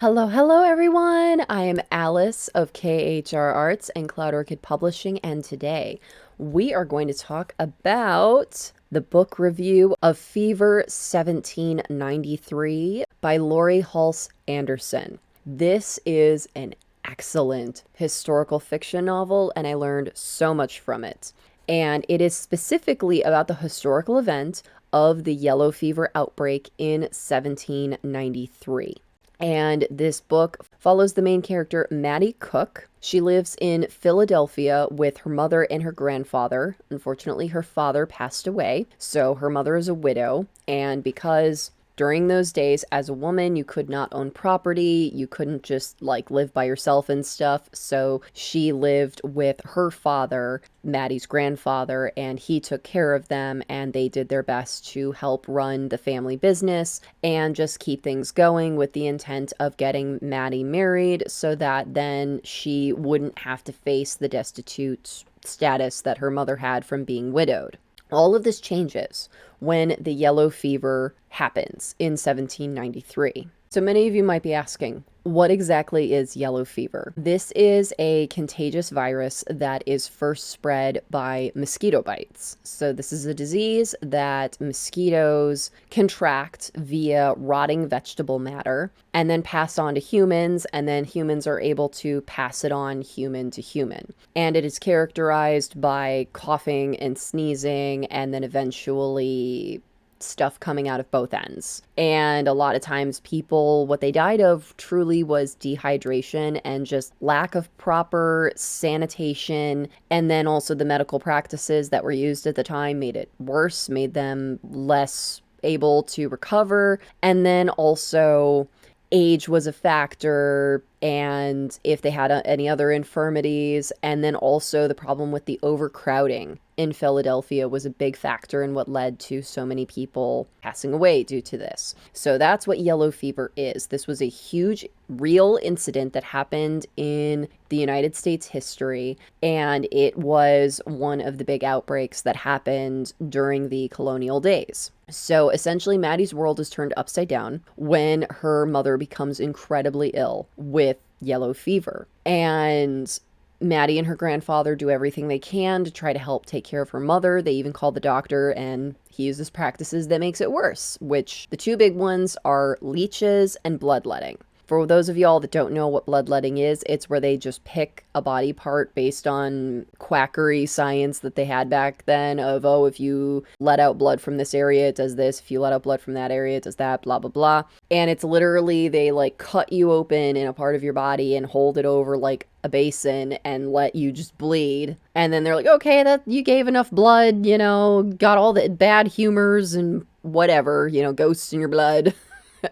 Hello, hello everyone. I am Alice of KHR Arts and Cloud Orchid Publishing, and today we are going to talk about the book review of Fever 1793 by Laurie Halse Anderson. This is an excellent historical fiction novel, and I learned so much from it. And it is specifically about the historical event of the yellow fever outbreak in 1793. And this book follows the main character, Mattie Cook. She lives in Philadelphia with her mother and her grandfather. Unfortunately, her father passed away, so her mother is a widow. And because during those days, as a woman, you could not own property, you couldn't just live by yourself and stuff. So she lived with her father, Mattie's grandfather, and he took care of them, and they did their best to help run the family business and just keep things going with the intent of getting Mattie married so that then she wouldn't have to face the destitute status that her mother had from being widowed. All of this changes when the yellow fever happens in 1793. So many of you might be asking, what exactly is yellow fever? This is a contagious virus that is first spread by mosquito bites. So this is a disease that mosquitoes contract via rotting vegetable matter and then pass on to humans, and then humans are able to pass it on human to human. And it is characterized by coughing and sneezing, and then eventually stuff coming out of both ends. And a lot of times people, what they died of truly was dehydration and just lack of proper sanitation. And then also the medical practices that were used at the time made it worse, made them less able to recover. And then also age was a factor, and if they had any other infirmities, and then also the problem with the overcrowding in Philadelphia was a big factor in what led to so many people passing away due to this. So that's what yellow fever is. This was a huge real incident that happened in the United States history, and it was one of the big outbreaks that happened during the colonial days. So essentially, Mattie's world is turned upside down when her mother becomes incredibly ill with yellow fever. And Mattie and her grandfather do everything they can to try to help take care of her mother. They even call the doctor, and he uses practices that makes it worse, which the two big ones are leeches and bloodletting. For those of y'all that don't know what bloodletting is, it's where they just pick a body part based on quackery science that they had back then of, oh, if you let out blood from this area, it does this. If you let out blood from that area, it does that, blah, blah, blah. And it's literally, they cut you open in a part of your body and hold it over a basin and let you just bleed. And then they're like, okay, that you gave enough blood, got all the bad humors and whatever, ghosts in your blood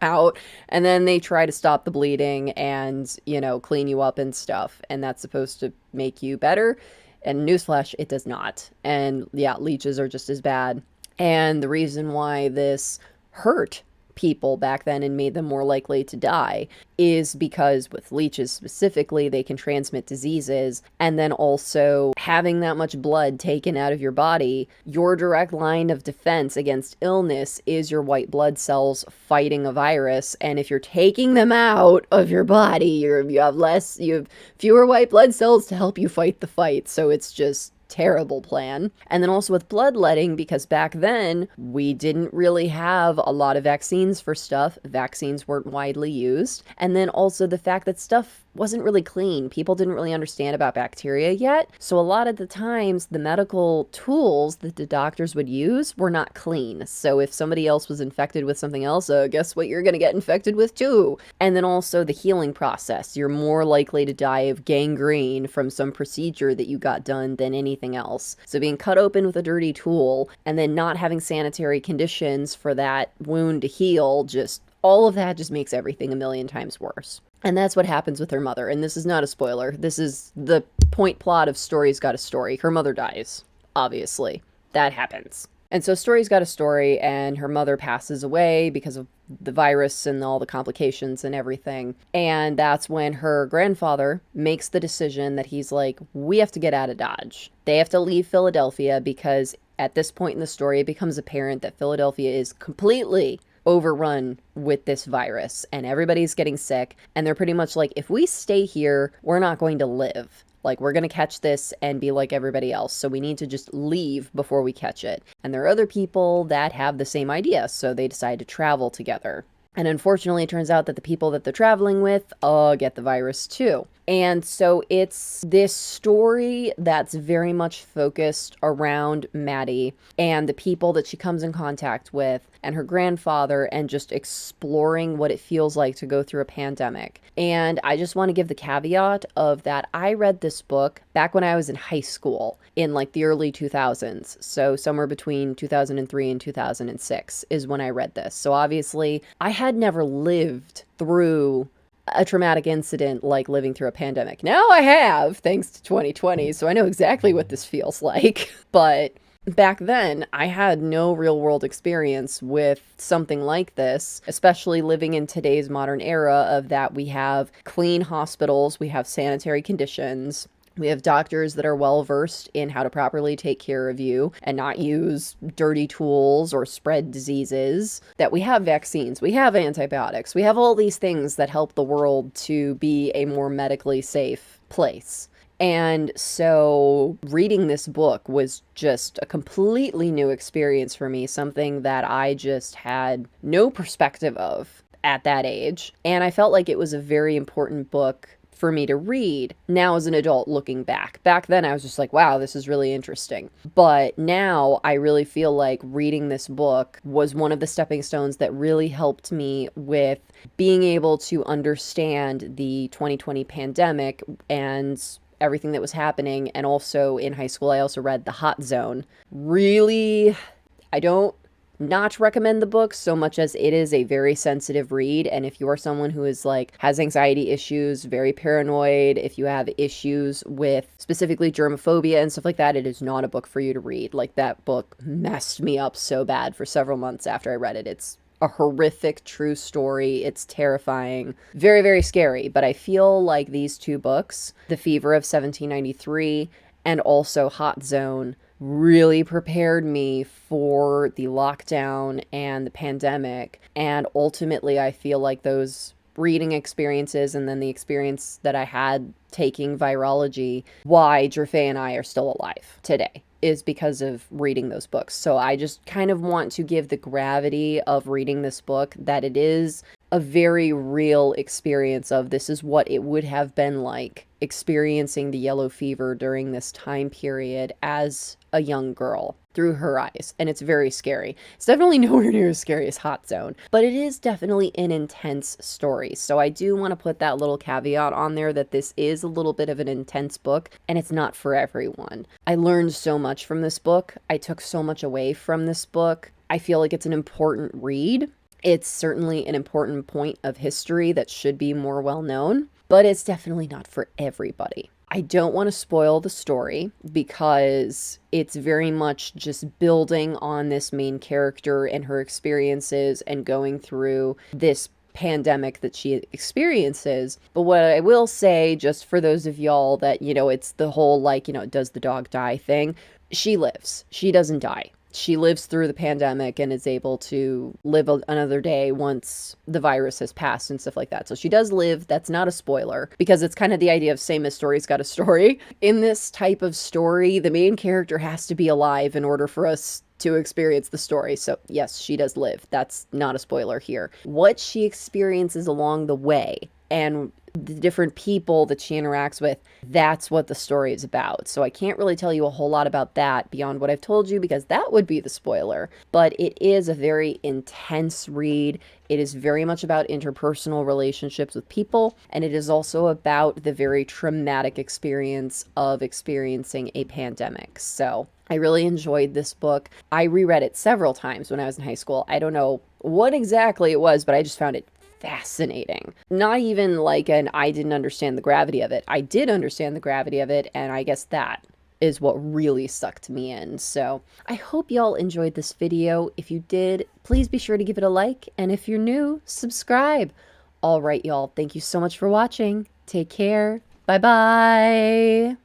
out, and then they try to stop the bleeding and clean you up and stuff, and that's supposed to make you better. And newsflash, it does not. And yeah, leeches are just as bad. And the reason why this hurt people back then and made them more likely to die is because with leeches specifically, they can transmit diseases, and then also having that much blood taken out of your body, your direct line of defense against illness is your white blood cells fighting a virus. And if you're taking them out of your body, you have fewer white blood cells to help you fight the fight. So it's just terrible plan. And then also with bloodletting, because back then we didn't really have a lot of vaccines for stuff. Vaccines weren't widely used. And then also the fact that stuff wasn't really clean. People didn't really understand about bacteria yet. So a lot of the times the medical tools that the doctors would use were not clean. So if somebody else was infected with something else, guess what you're going to get infected with too. And then also the healing process. You're more likely to die of gangrene from some procedure that you got done than anything else. So being cut open with a dirty tool and then not having sanitary conditions for that wound to heal, just all of that just makes everything a million times worse. And that's what happens with her mother. And this is not a spoiler. This is the point plot of Story's Got a Story. Her mother dies, obviously. That happens. And so Story's got a story, and her mother passes away because of the virus and all the complications and everything. And that's when her grandfather makes the decision that he's like, we have to get out of Dodge. They have to leave Philadelphia because at this point in the story, it becomes apparent that Philadelphia is completely overrun with this virus and everybody's getting sick. And they're pretty much like, if we stay here, we're not going to live. Like, we're going to catch this and be like everybody else. So we need to just leave before we catch it. And there are other people that have the same idea. So they decide to travel together. And unfortunately, it turns out that the people that they're traveling with get the virus too. And so it's this story that's very much focused around Mattie and the people that she comes in contact with and her grandfather, and just exploring what it feels like to go through a pandemic. And I just want to give the caveat of that I read this book back when I was in high school in like the early 2000s. So somewhere between 2003 and 2006 is when I read this. So obviously I had never lived through a traumatic incident like living through a pandemic. Now I have, thanks to 2020, so I know exactly what this feels like. But back then, I had no real world experience with something like this, especially living in today's modern era of that we have clean hospitals, we have sanitary conditions, we have doctors that are well versed in how to properly take care of you and not use dirty tools or spread diseases, that we have vaccines, we have antibiotics, we have all these things that help the world to be a more medically safe place. And so reading this book was just a completely new experience for me, something that I just had no perspective of at that age. And I felt like it was a very important book for me to read now as an adult looking back. Back then I was just like, wow, this is really interesting. But now I really feel like reading this book was one of the stepping stones that really helped me with being able to understand the 2020 pandemic and everything that was happening. And also in high school, I also read The Hot Zone. Really, I don't not recommend the book so much as it is a very sensitive read. And if you are someone who is like has anxiety issues, very paranoid, if you have issues with specifically germophobia and stuff like that, it is not a book for you to read. Like, that book messed me up so bad for several months after I read it. It's a horrific true story. It's terrifying, very, very scary. But I feel like these two books, The Fever of 1793 and also Hot Zone, really prepared me for the lockdown and the pandemic. And ultimately, I feel like those reading experiences and then the experience that I had taking virology, why Jerfay and I are still alive today, is because of reading those books. So I just kind of want to give the gravity of reading this book that it is a very real experience of this is what it would have been like experiencing the yellow fever during this time period as a young girl through her eyes. And it's very scary. It's definitely nowhere near as scary as Hot Zone, but it is definitely an intense story. So I do want to put that little caveat on there that this is a little bit of an intense book and it's not for everyone. I learned so much from this book. I took so much away from this book. I feel like it's an important read. It's certainly an important point of history that should be more well known, but it's definitely not for everybody. I don't want to spoil the story because it's very much just building on this main character and her experiences and going through this pandemic that she experiences. But what I will say, just for those of y'all that, it's the whole does the dog die thing, she lives. She doesn't die. She lives through the pandemic and is able to live another day once the virus has passed and stuff like that. So she does live. That's not a spoiler because it's kind of the idea of same as story's got a story. In this type of story, the main character has to be alive in order for us to experience the story. So yes, she does live. That's not a spoiler here. What she experiences along the way and the different people that she interacts with, that's what the story is about. So I can't really tell you a whole lot about that beyond what I've told you because that would be the spoiler. But it is a very intense read. It is very much about interpersonal relationships with people, and it is also about the very traumatic experience of experiencing a pandemic. So I really enjoyed this book. I reread it several times when I was in high school. I don't know what exactly it was, but I just found it fascinating. Not even like I didn't understand the gravity of it. I did understand the gravity of it, and I guess that is what really sucked me in. So I hope y'all enjoyed this video. If you did, please be sure to give it a like, and if you're new, subscribe. All right, y'all, thank you so much for watching. Take care. Bye-bye.